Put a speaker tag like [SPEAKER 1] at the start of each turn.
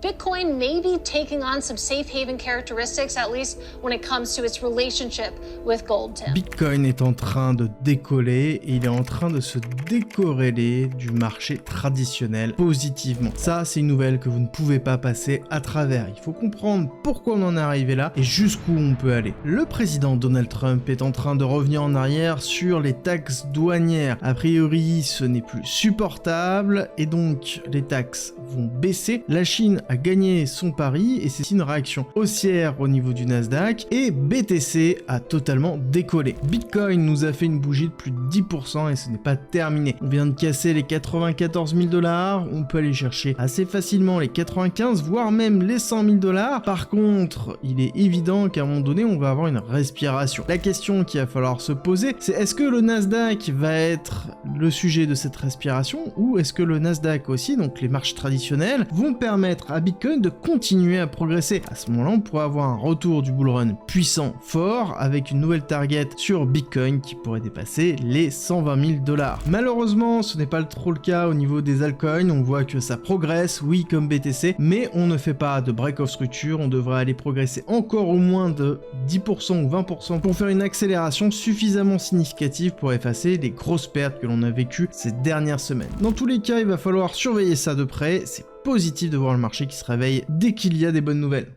[SPEAKER 1] Bitcoin may be taking on some safe haven characteristics, at least when it comes to its relationship with gold, Tim.
[SPEAKER 2] Bitcoin est en train de décoller et il est en train de se décorréler du marché traditionnel positivement. Ça, c'est une nouvelle que vous ne pouvez pas passer à travers. Il faut comprendre pourquoi on en est arrivé là et jusqu'où on peut aller. Le président Donald Trump est en train de revenir en arrière sur les taxes douanières. A priori, ce n'est plus supportable et donc les taxes vont baisser. La Chine a gagné son pari et c'est une réaction haussière au niveau du Nasdaq et BTC a totalement décollé. Bitcoin nous a fait une bougie de plus de 10% et ce n'est pas terminé. On vient de casser les 94 000 $, on peut aller chercher assez facilement les 95 voire même les 100 000 $. Par contre, il est évident qu'à un moment donné, on va avoir une respiration. La question qu'il va falloir se poser, c'est est-ce que le Nasdaq va être le sujet de cette respiration ou est-ce que le Nasdaq aussi, donc les marches traditionnelles, vont permettre à Bitcoin de continuer à progresser. À ce moment-là, on pourrait avoir un retour du bull run puissant, fort, avec une nouvelle target sur Bitcoin qui pourrait dépasser les 120 000 $. Malheureusement, ce n'est pas trop le cas au niveau des altcoins. On voit que ça progresse, oui, comme BTC, mais on ne fait pas de break of structure. On devrait aller progresser encore au moins de 10% ou 20% pour faire une accélération suffisamment significative pour effacer les grosses pertes que l'on a vécues ces dernières semaines. Dans tous les cas, il va falloir surveiller ça de près. C'est positif de voir le marché qui se réveille dès qu'il y a des bonnes nouvelles.